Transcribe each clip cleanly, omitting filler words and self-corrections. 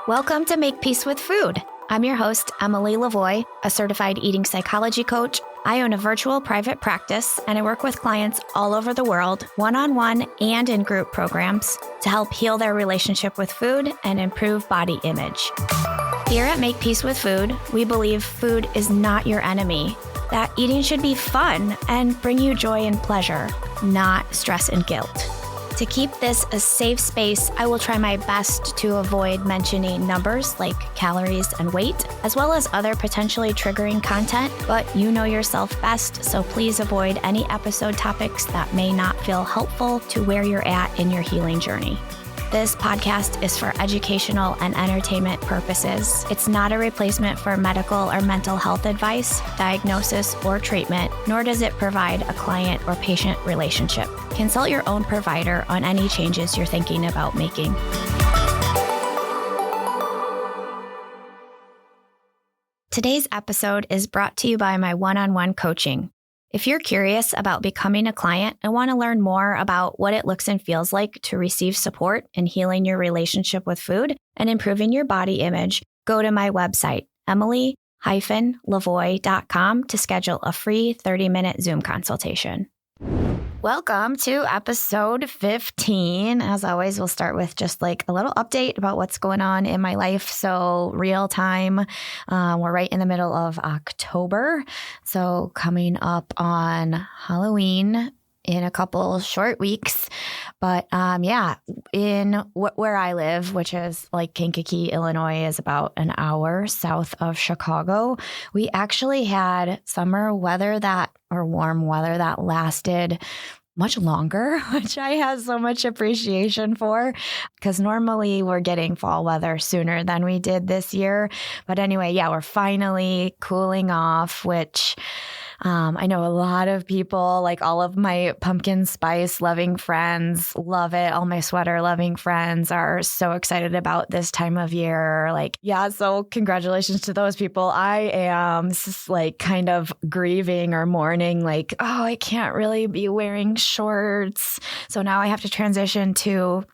Welcome to Make Peace with Food. I'm your host, Emily LaVoie, a certified eating psychology coach. I own a virtual private practice, and I work with clients all over the world, one-on-one and in group programs, to help heal their relationship with food and improve body image. Here at Make Peace with Food, we believe food is not your enemy, that eating should be fun and bring you joy and pleasure, not stress and guilt. To keep this a safe space, I will try my best to avoid mentioning numbers like calories and weight, as well as other potentially triggering content, but you know yourself best, so please avoid any episode topics that may not feel helpful to where you're at in your healing journey. This podcast is for educational and entertainment purposes. It's not a replacement for medical or mental health advice, diagnosis, or treatment, nor does it provide a client or patient relationship. Consult your own provider on any changes you're thinking about making. Today's episode is brought to you by my one-on-one coaching. If you're curious about becoming a client and want to learn more about what it looks and feels like to receive support in healing your relationship with food and improving your body image, go to my website, emily-lavoie.com, to schedule a free 30-minute Zoom consultation. Welcome to episode 15. As always, we'll start with just like a little update about what's going on in my life. So real time, we're right in the middle of October. So coming up on Halloween in a couple short weeks. But in where I live, which is like Kankakee, Illinois, is about an hour south of Chicago, we actually had warm weather that lasted much longer, which I have so much appreciation for, because normally we're getting fall weather sooner than we did this year. But anyway, we're finally cooling off, which I know a lot of people, like all of my pumpkin spice loving friends, love it. All my sweater loving friends are so excited about this time of year. So congratulations to those people. I am just like kind of grieving or mourning, like, oh, I can't really be wearing shorts. So now I have to transition to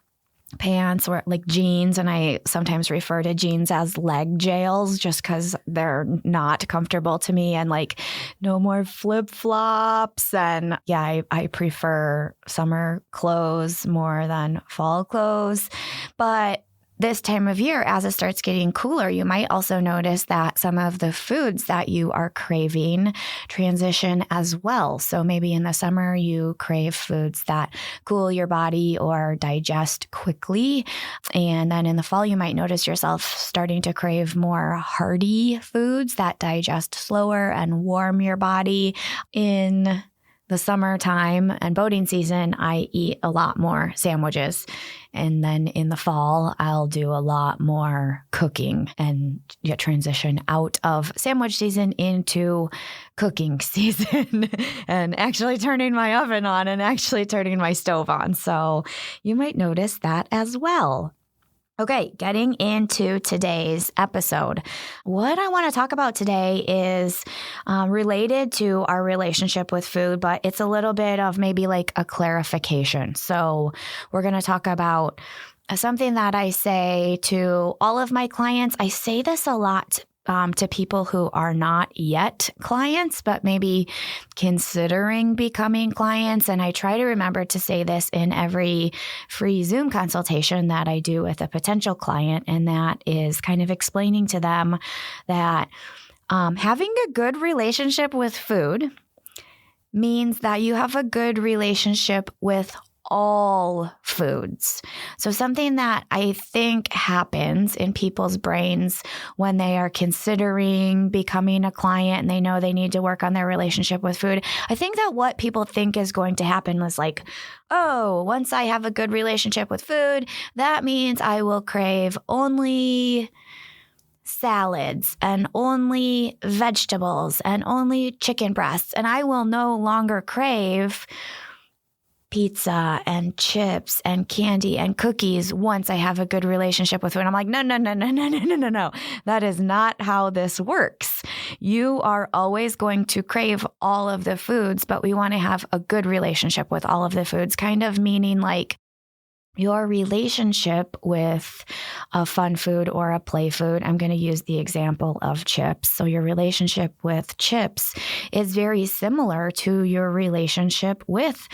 pants or like jeans, and I sometimes refer to jeans as leg jails just because they're not comfortable to me, and like no more flip-flops. And I prefer summer clothes more than fall clothes. But this time of year, as it starts getting cooler, you might also notice that some of the foods that you are craving transition as well. So maybe in the summer, you crave foods that cool your body or digest quickly. And then in the fall, you might notice yourself starting to crave more hearty foods that digest slower and warm your body. In the summertime and boating season, I eat a lot more sandwiches. And then in the fall, I'll do a lot more cooking and transition out of sandwich season into cooking season and actually turning my oven on and actually turning my stove on. So you might notice that as well. Okay, getting into today's episode. What I want to talk about today is related to our relationship with food, but it's a little bit of maybe like a clarification. So we're going to talk about something that I say to all of my clients. I say this a lot to people who are not yet clients, but maybe considering becoming clients. And I try to remember to say this in every free Zoom consultation that I do with a potential client. And that is kind of explaining to them that having a good relationship with food means that you have a good relationship with all foods. So something that I think happens in people's brains when they are considering becoming a client and they know they need to work on their relationship with food, I think that what people think is going to happen was like, oh, once I have a good relationship with food, that means I will crave only salads and only vegetables and only chicken breasts, and I will no longer crave pizza and chips and candy and cookies once I have a good relationship with food. And I'm like, no. That is not how this works. You are always going to crave all of the foods, but we want to have a good relationship with all of the foods, kind of meaning like your relationship with a fun food or a play food, I'm going to use the example of chips. So your relationship with chips is very similar to your relationship with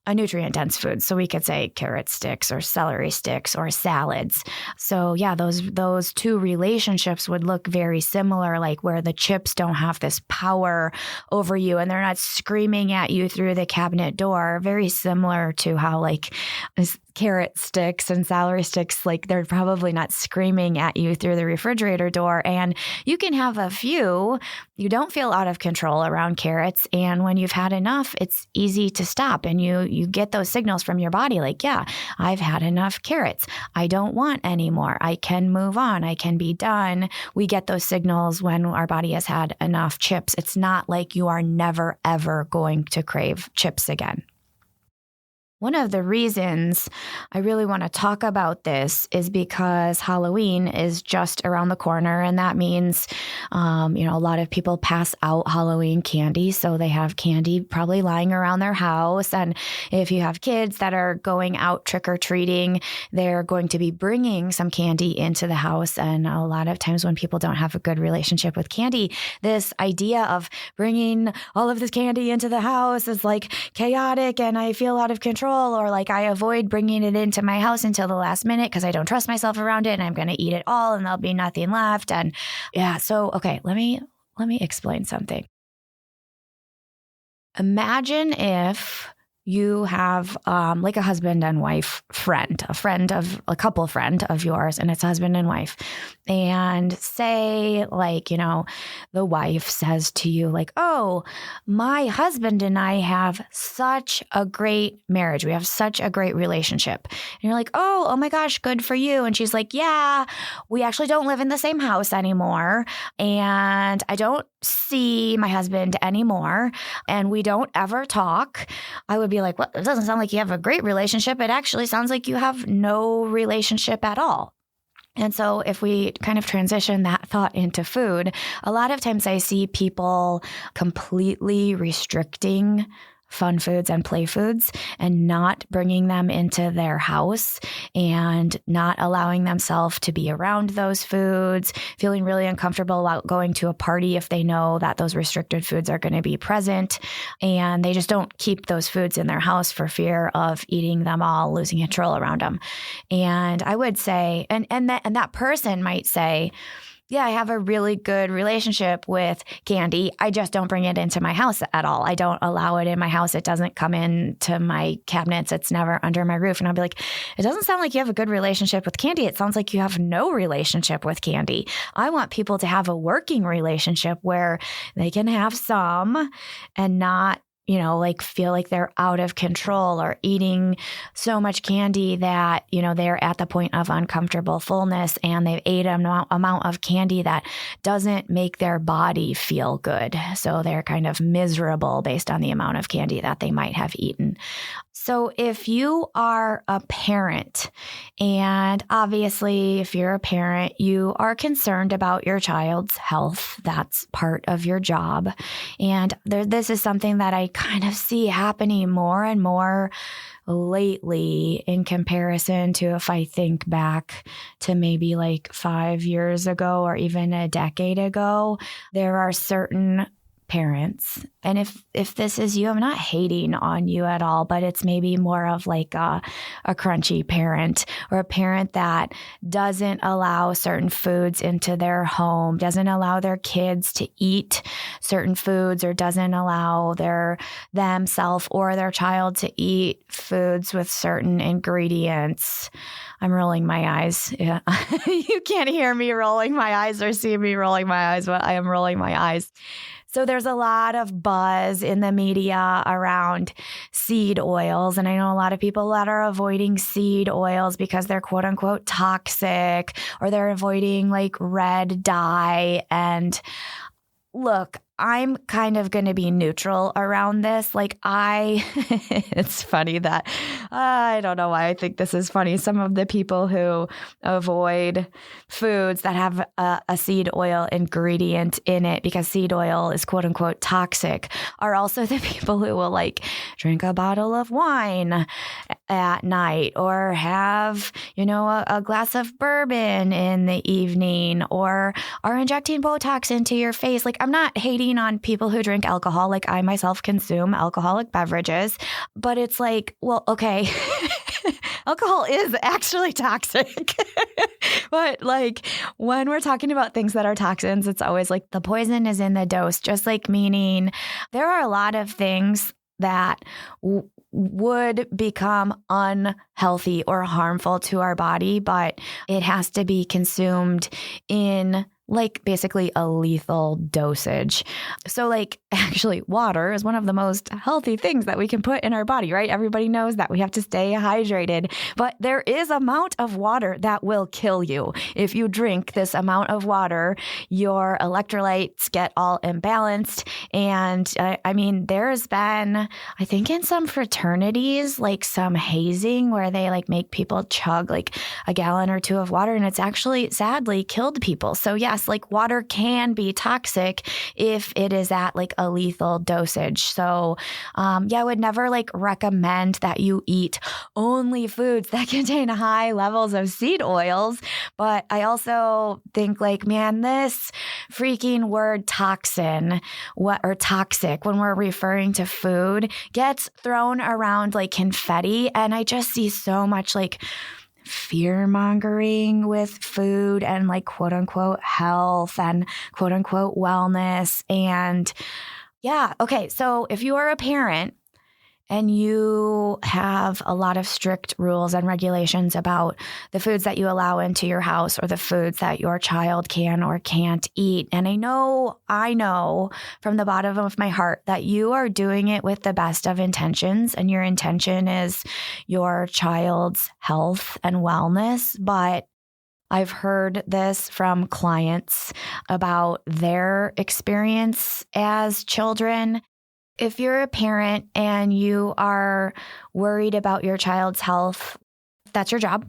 a nutrient-dense food. So we could say carrot sticks or celery sticks or salads. So yeah, those two relationships would look very similar, like where the chips don't have this power over you and they're not screaming at you through the cabinet door. Very similar to how like carrot sticks and celery sticks, like they're probably not screaming at you through the refrigerator door. And you can have a few. You don't feel out of control around carrots. And when you've had enough, it's easy to stop. And you get those signals from your body like, yeah, I've had enough carrots. I don't want any more. I can move on. I can be done. We get those signals when our body has had enough chips. It's not like you are never, ever going to crave chips again. One of the reasons I really want to talk about this is because Halloween is just around the corner, and that means, a lot of people pass out Halloween candy, so they have candy probably lying around their house. And if you have kids that are going out trick-or-treating, they're going to be bringing some candy into the house. And a lot of times when people don't have a good relationship with candy, this idea of bringing all of this candy into the house is like chaotic, and I feel out of control. Or like I avoid bringing it into my house until the last minute because I don't trust myself around it and I'm going to eat it all and there'll be nothing left. And yeah, so, okay, let me explain something. Imagine if you have like a husband and wife friend, a couple friend of yours, and it's husband and wife. And say like, the wife says to you like, oh, my husband and I have such a great marriage. We have such a great relationship. And you're like, oh my gosh, good for you. And she's like, yeah, we actually don't live in the same house anymore. And I don't see my husband anymore. And we don't ever talk. I would be like, well, it doesn't sound like you have a great relationship. It actually sounds like you have no relationship at all. And so if we kind of transition that thought into food, a lot of times I see people completely restricting fun foods and play foods and not bringing them into their house and not allowing themselves to be around those foods, feeling really uncomfortable about going to a party if they know that those restricted foods are going to be present. And they just don't keep those foods in their house for fear of eating them all, losing control around them. And I would say, and that person might say, yeah, I have a really good relationship with candy. I just don't bring it into my house at all. I don't allow it in my house. It doesn't come into my cabinets. It's never under my roof. And I'll be like, it doesn't sound like you have a good relationship with candy. It sounds like you have no relationship with candy. I want people to have a working relationship where they can have some and not feel like they're out of control or eating so much candy that, they're at the point of uncomfortable fullness and they've ate an amount of candy that doesn't make their body feel good. So they're kind of miserable based on the amount of candy that they might have eaten. So if you are a parent, and obviously if you're a parent, you are concerned about your child's health. That's part of your job. And this is something that I kind of see happening more and more lately in comparison to if I think back to maybe like 5 years ago or even a decade ago. There are certain parents, and if this is you, I'm not hating on you at all, but it's maybe more of like a crunchy parent or a parent that doesn't allow certain foods into their home, doesn't allow their kids to eat certain foods, or doesn't allow themselves or their child to eat foods with certain ingredients. I'm rolling my eyes. Yeah. You can't hear me rolling my eyes or see me rolling my eyes, but I am rolling my eyes. So there's a lot of buzz in the media around seed oils. And I know a lot of people that are avoiding seed oils because they're quote unquote toxic, or they're avoiding like red dye. And look, I'm kind of going to be neutral around this. Like it's funny that I don't know why I think this is funny. Some of the people who avoid foods that have a seed oil ingredient in it because seed oil is quote unquote toxic are also the people who will like drink a bottle of wine at night or have, a glass of bourbon in the evening or are injecting Botox into your face. Like, I'm not hating on people who drink alcohol. Like, I myself consume alcoholic beverages, but it's like, well, okay. Alcohol is actually toxic. But like when we're talking about things that are toxins, it's always like the poison is in the dose, just like meaning there are a lot of things that would become unhealthy or harmful to our body, but it has to be consumed in like basically a lethal dosage. So like actually water is one of the most healthy things that we can put in our body, right? Everybody knows that we have to stay hydrated, but there is amount of water that will kill you. If you drink this amount of water, your electrolytes get all imbalanced. And I mean, there's been, I think in some fraternities, like some hazing where they like make people chug like a gallon or two of water, and it's actually sadly killed people. So yes, like water can be toxic if it is at like a lethal dosage. So I would never like recommend that you eat only foods that contain high levels of seed oils. But I also think like, man, this freaking word toxin or toxic when we're referring to food gets thrown around like confetti. And I just see so much like fear mongering with food and like quote unquote health and quote unquote wellness. And yeah. Okay. So if you are a parent and you have a lot of strict rules and regulations about the foods that you allow into your house or the foods that your child can or can't eat. And I know from the bottom of my heart that you are doing it with the best of intentions and your intention is your child's health and wellness. But I've heard this from clients about their experience as children. If you're a parent and you are worried about your child's health, that's your job.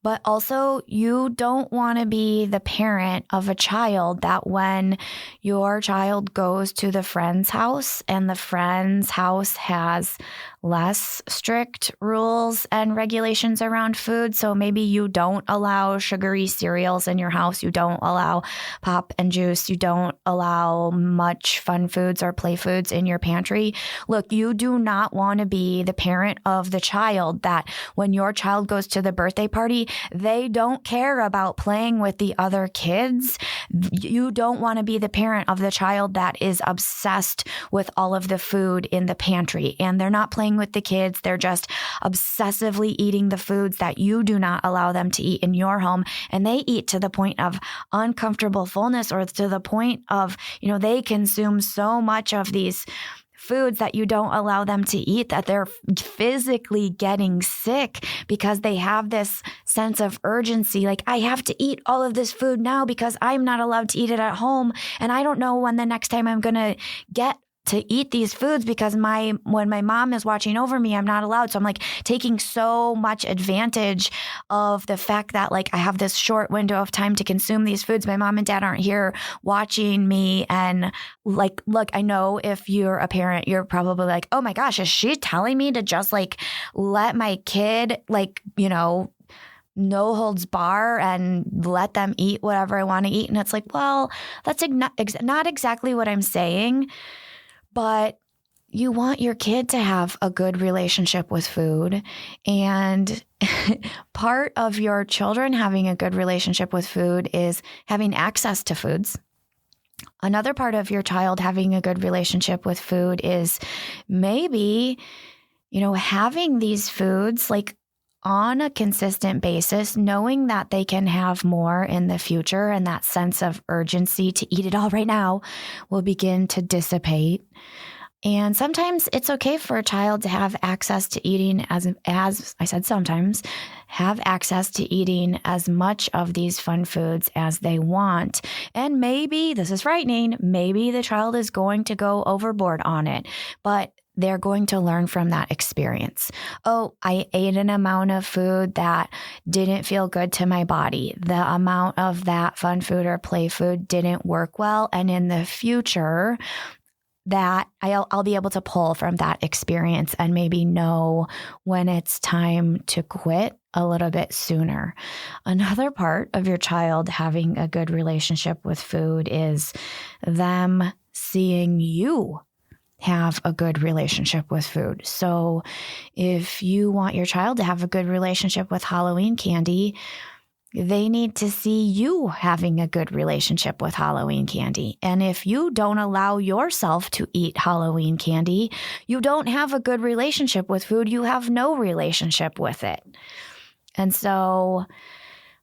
But also, you don't want to be the parent of a child that when your child goes to the friend's house and the friend's house has less strict rules and regulations around food. So maybe you don't allow sugary cereals in your house. You don't allow pop and juice. You don't allow much fun foods or play foods in your pantry. Look, you do not want to be the parent of the child that when your child goes to the birthday party, they don't care about playing with the other kids. You don't want to be the parent of the child that is obsessed with all of the food in the pantry and they're not playing with the kids. They're just obsessively eating the foods that you do not allow them to eat in your home. And they eat to the point of uncomfortable fullness or to the point of, they consume so much of these foods that you don't allow them to eat that they're physically getting sick because they have this sense of urgency. Like, I have to eat all of this food now because I'm not allowed to eat it at home. And I don't know when the next time I'm going to get to eat these foods because when my mom is watching over me, I'm not allowed. So I'm like taking so much advantage of the fact that like I have this short window of time to consume these foods. My mom and dad aren't here watching me. And like, look, I know if you're a parent, you're probably like, oh my gosh, is she telling me to just like let my kid like, no holds bar and let them eat whatever I want to eat? And it's like, well, that's not exactly what I'm saying. But you want your kid to have a good relationship with food. And part of your children having a good relationship with food is having access to foods. Another part of your child having a good relationship with food is maybe, having these foods like on a consistent basis, knowing that they can have more in the future and that sense of urgency to eat it all right now will begin to dissipate. And sometimes it's okay for a child to have access to eating as I said, sometimes have access to eating as much of these fun foods as they want. And maybe, this is frightening, maybe the child is going to go overboard on it, but they're going to learn from that experience. Oh, I ate an amount of food that didn't feel good to my body. The amount of that fun food or play food didn't work well. And in the future, that I'll be able to pull from that experience and maybe know when it's time to quit a little bit sooner. Another part of your child having a good relationship with food is them seeing you have a good relationship with food. So if you want your child to have a good relationship with Halloween candy, they need to see you having a good relationship with Halloween candy. And if you don't allow yourself to eat Halloween candy, you don't have a good relationship with food. You have no relationship with it. And so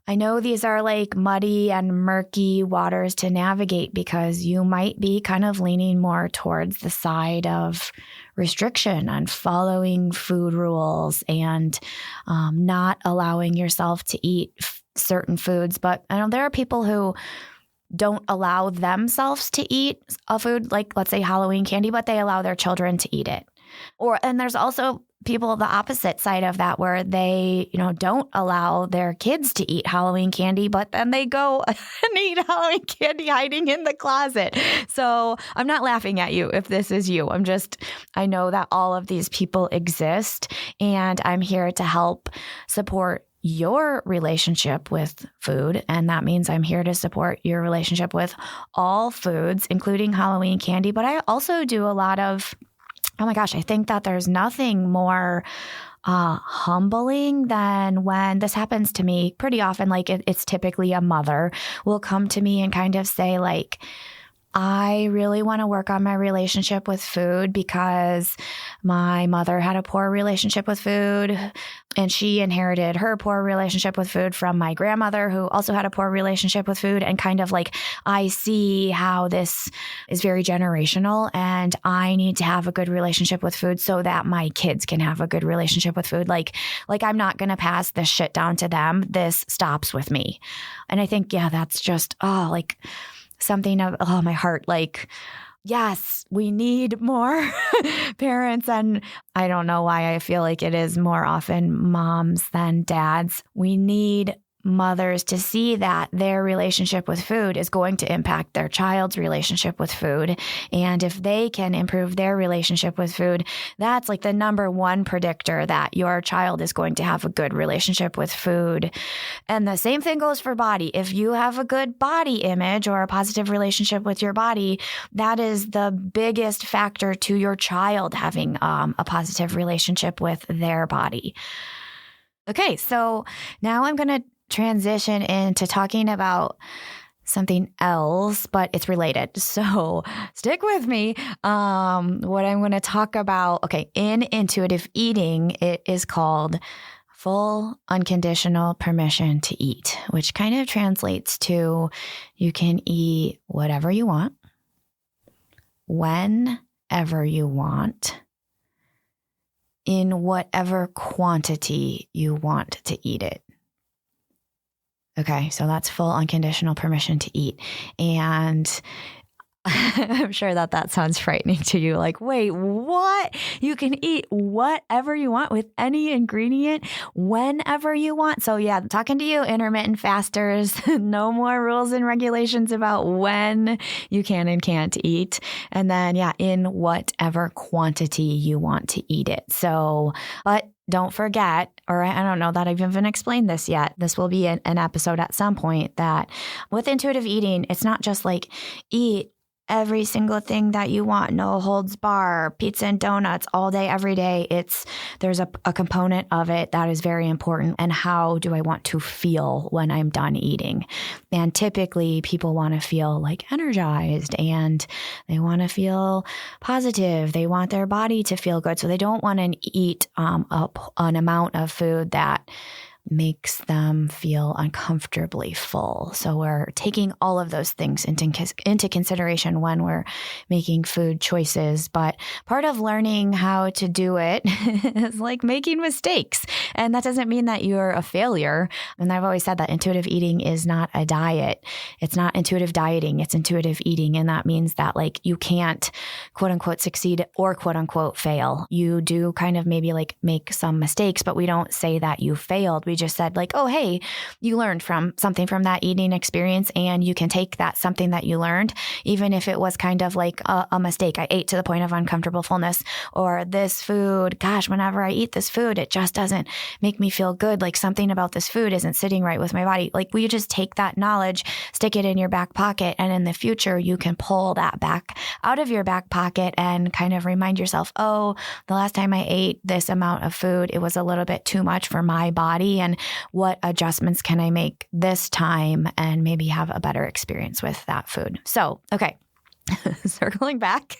I know these are like muddy and murky waters to navigate because you might be kind of leaning more towards the side of restriction and following food rules and not allowing yourself to eat certain foods. But I know there are people who don't allow themselves to eat a food like, let's say, Halloween candy, but they allow their children to eat it. And there's also people the opposite side of that where they, don't allow their kids to eat Halloween candy, but then they go and eat Halloween candy hiding in the closet. So I'm not laughing at you if this is you. I know that all of these people exist, and I'm here to help support your relationship with food. And that means I'm here to support your relationship with all foods, including Halloween candy. But I also do a lot of, oh my gosh, I think that there's nothing more humbling than when this happens to me pretty often. Like it's typically a mother will come to me and kind of say like, I really want to work on my relationship with food because my mother had a poor relationship with food and she inherited her poor relationship with food from my grandmother who also had a poor relationship with food. And kind of like, I see how this is very generational and I need to have a good relationship with food so that my kids can have a good relationship with food. Like I'm not going to pass this shit down to them. This stops with me. And I think, yeah, that's just, something of, my heart, like, yes, we need more parents. And I don't know why I feel like it is more often moms than dads. We need mothers to see that their relationship with food is going to impact their child's relationship with food. And if they can improve their relationship with food, that's like the number one predictor that your child is going to have a good relationship with food. And the same thing goes for body. If you have a good body image or a positive relationship with your body, that is the biggest factor to your child having a positive relationship with their body. Okay, so now I'm going to transition into talking about something else, but it's related. So stick with me. What I'm going to talk about, in intuitive eating, it is called full unconditional permission to eat, which kind of translates to you can eat whatever you want, whenever you want, in whatever quantity you want to eat it. Okay, so that's full unconditional permission to eat. And I'm sure that sounds frightening to you. Like, wait, what? You can eat whatever you want with any ingredient whenever you want. So yeah, talking to you intermittent fasters, no more rules and regulations about when you can and can't eat. And then in whatever quantity you want to eat it. So, but don't forget, or I don't know that I've even explained this yet. This will be an episode at some point that with intuitive eating, it's not just like eat every single thing that you want, no holds bar, pizza and donuts all day, every day. There's a component of it that is very important. And how do I want to feel when I'm done eating? And typically people want to feel like energized and they want to feel positive. They want their body to feel good. So they don't want to eat an amount of food that makes them feel uncomfortably full. So we're taking all of those things into consideration when we're making food choices. But part of learning how to do it is like making mistakes. And that doesn't mean that you're a failure. And I've always said that intuitive eating is not a diet. It's not intuitive dieting. It's intuitive eating. And that means that like you can't quote unquote succeed or quote unquote fail. You do kind of maybe like make some mistakes, but we don't say that you failed. We just said like, oh, hey, you learned from something from that eating experience, and you can take that something that you learned, even if it was kind of like a mistake. I ate to the point of uncomfortable fullness, or this food, gosh, whenever I eat this food, it just doesn't make me feel good. Like something about this food isn't sitting right with my body. Like we just take that knowledge, stick it in your back pocket, and in the future, you can pull that back out of your back pocket and kind of remind yourself, oh, the last time I ate this amount of food, it was a little bit too much for my body. And what adjustments can I make this time and maybe have a better experience with that food? So, okay. Circling back,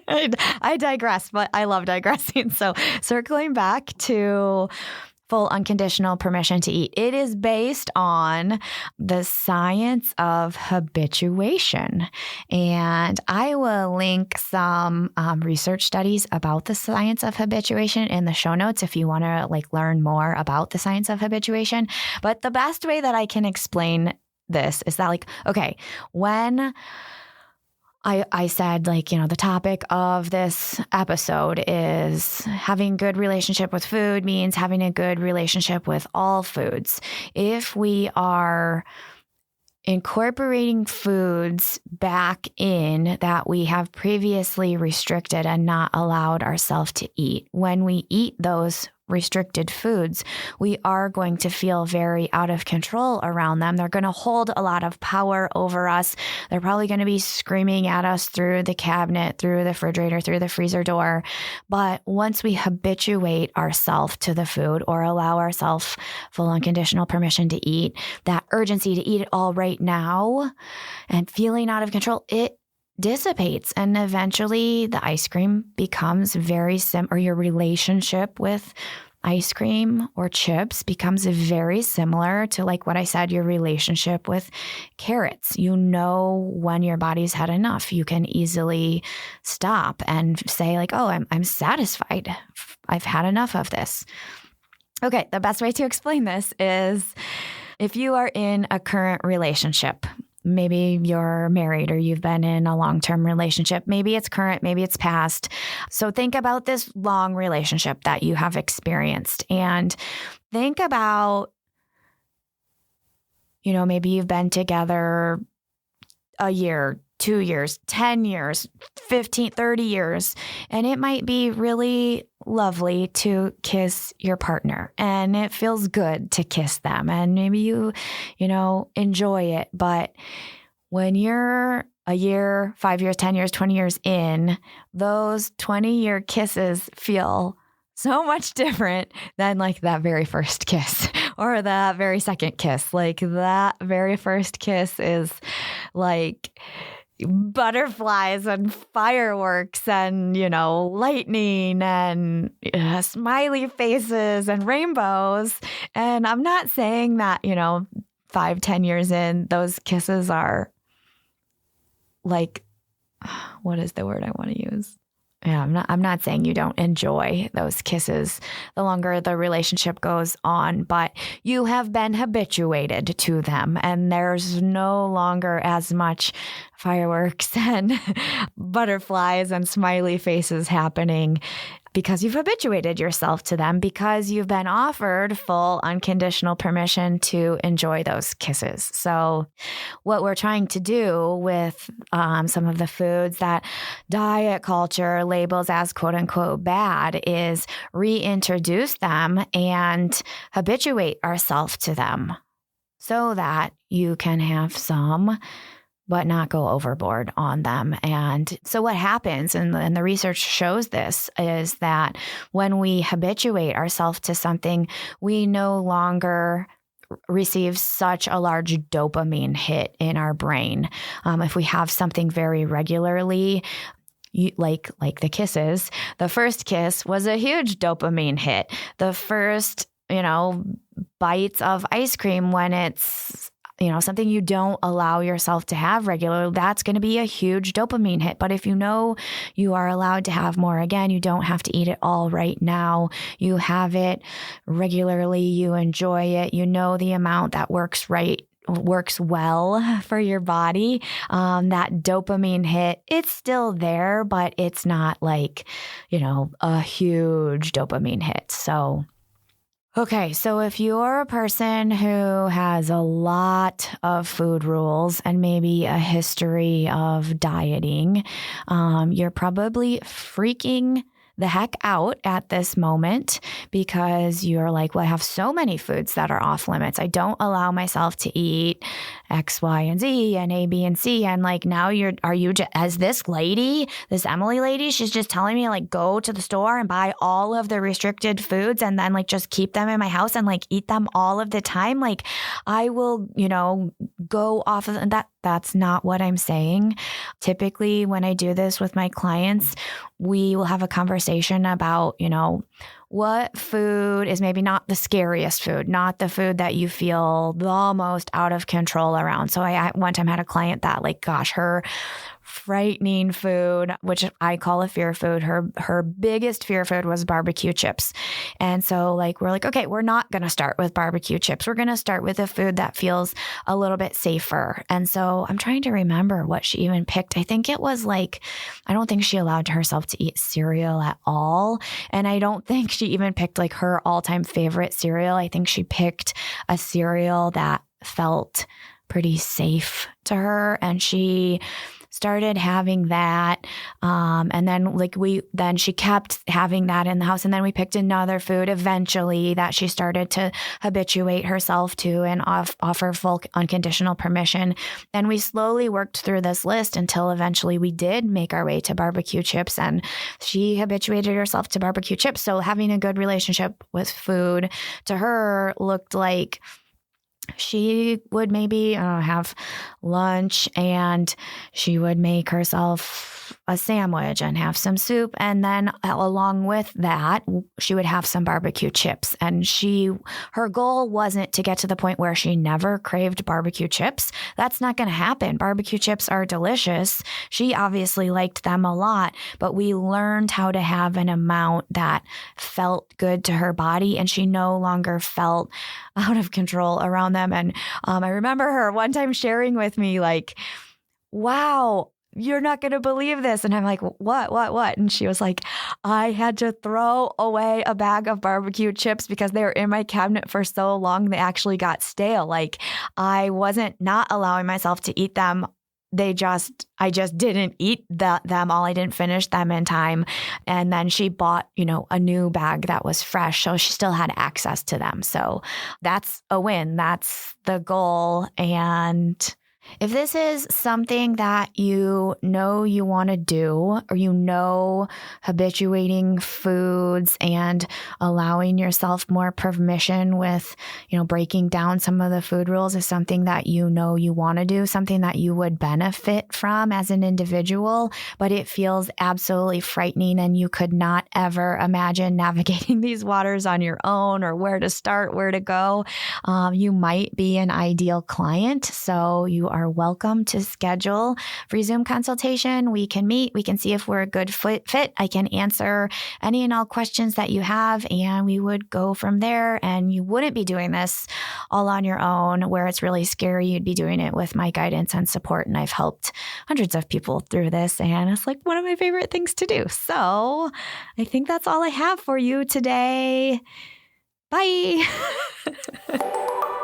I digress, but I love digressing. So circling back to full unconditional permission to eat. It is based on the science of habituation. And I will link some research studies about the science of habituation in the show notes if you want to like learn more about the science of habituation. But the best way that I can explain this is that like, okay, when I said like, the topic of this episode is having good relationship with food means having a good relationship with all foods. If we are incorporating foods back in that we have previously restricted and not allowed ourselves to eat, when we eat those restricted foods, we are going to feel very out of control around them. They're going to hold a lot of power over us. They're probably going to be screaming at us through the cabinet, through the refrigerator, through the freezer door. But once we habituate ourselves to the food or allow ourselves full unconditional permission to eat, that urgency to eat it all right now and feeling out of control, it dissipates. And eventually the ice cream becomes very or your relationship with ice cream or chips becomes very similar to like what I said, your relationship with carrots. You know when your body's had enough. You can easily stop and say like, oh, I'm satisfied. I've had enough of this. Okay, the best way to explain this is if you are in a current relationship. Maybe you're married or you've been in a long-term relationship. Maybe it's current, maybe it's past. So think about this long relationship that you have experienced and think about, maybe you've been together a year, 2 years, 10 years, 15, 30 years. And it might be really lovely to kiss your partner and it feels good to kiss them. And maybe you enjoy it. But when you're a year, 5 years, 10 years, 20 years in, those 20-year kisses feel so much different than like that very first kiss or that very second kiss. Like that very first kiss is like butterflies and fireworks and, lightning and smiley faces and rainbows. And I'm not saying that, 5-10 years in, those kisses are like, what is the word I want to use? Yeah, I'm not saying you don't enjoy those kisses the longer the relationship goes on, but you have been habituated to them and there's no longer as much fireworks and butterflies and smiley faces happening because you've habituated yourself to them, because you've been offered full unconditional permission to enjoy those kisses. So what we're trying to do with some of the foods that diet culture labels as quote unquote bad is reintroduce them and habituate ourselves to them so that you can have some but not go overboard on them. And so what happens, and the research shows this, is that when we habituate ourselves to something, we no longer receive such a large dopamine hit in our brain. If we have something very regularly, like the kisses, the first kiss was a huge dopamine hit. The first bites of ice cream when it's, something you don't allow yourself to have regularly, that's going to be a huge dopamine hit. But if you know you are allowed to have more, again, you don't have to eat it all right now. You have it regularly. You enjoy it. You know the amount that works well for your body. That dopamine hit, it's still there, but it's not like, a huge dopamine hit. So okay, so if you're a person who has a lot of food rules and maybe a history of dieting, you're probably freaking the heck out at this moment because you're like, well, I have so many foods that are off limits. I don't allow myself to eat X, Y, and Z and A, B, and C. And like now as this Emily lady, she's just telling me like go to the store and buy all of the restricted foods and then like just keep them in my house and like eat them all of the time. Like I will, go off of that. That's not what I'm saying. Typically, when I do this with my clients, we will have a conversation about, what food is maybe not the scariest food, not the food that you feel the most out of control around. So I one time had a client that her frightening food, which I call a fear food, her biggest fear food was barbecue chips. And so we're like, okay, we're not going to start with barbecue chips. We're going to start with a food that feels a little bit safer. And so I'm trying to remember what she even picked. I think it was I don't think she allowed herself to eat cereal at all. And I don't think she even picked her all-time favorite cereal. I think she picked a cereal that felt pretty safe to her. And she started having that. And then she kept having that in the house. And then we picked another food eventually that she started to habituate herself to and offer full unconditional permission. And we slowly worked through this list until eventually we did make our way to barbecue chips, and she habituated herself to barbecue chips. So having a good relationship with food to her looked like she would maybe have lunch and she would make herself a sandwich and have some soup. And then along with that, she would have some barbecue chips. And her goal wasn't to get to the point where she never craved barbecue chips. That's not going to happen. Barbecue chips are delicious. She obviously liked them a lot, but we learned how to have an amount that felt good to her body, and she no longer felt out of control around them. And I remember her one time sharing with me wow, you're not going to believe this. And I'm like, what? And she was like, I had to throw away a bag of barbecue chips because they were in my cabinet for so long, they actually got stale. I wasn't not allowing myself to eat them. I just didn't eat them all. I didn't finish them in time. And then she bought, a new bag that was fresh. So she still had access to them. So that's a win. That's the goal. And if this is something that you want to do, or habituating foods and allowing yourself more permission with, breaking down some of the food rules is something that you want to do, something that you would benefit from as an individual, but it feels absolutely frightening and you could not ever imagine navigating these waters on your own or where to start, where to go, you might be an ideal client. So you are welcome to schedule free Zoom consultation. We can meet. We can see if we're a good fit. I can answer any and all questions that you have, and we would go from there. And you wouldn't be doing this all on your own where it's really scary. You'd be doing it with my guidance and support. And I've helped hundreds of people through this, and it's one of my favorite things to do. So I think that's all I have for you today. Bye.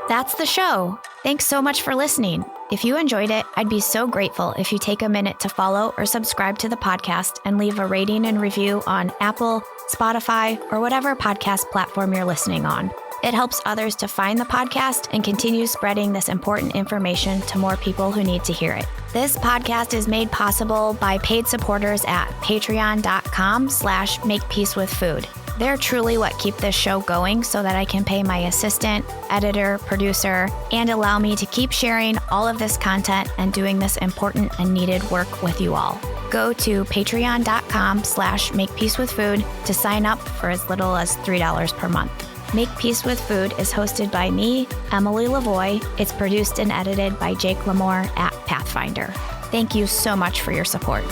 That's the show. Thanks so much for listening. If you enjoyed it, I'd be so grateful if you take a minute to follow or subscribe to the podcast and leave a rating and review on Apple, Spotify, or whatever podcast platform you're listening on. It helps others to find the podcast and continue spreading this important information to more people who need to hear it. This podcast is made possible by paid supporters at patreon.com/makepeacewithfood. They're truly what keep this show going so that I can pay my assistant, editor, producer, and allow me to keep sharing all of this content and doing this important and needed work with you all. Go to patreon.com/makepeacewithfood to sign up for as little as $3 per month. Make Peace with Food is hosted by me, Emily LaVoie. It's produced and edited by Jake Lamore at Pathfinder. Thank you so much for your support.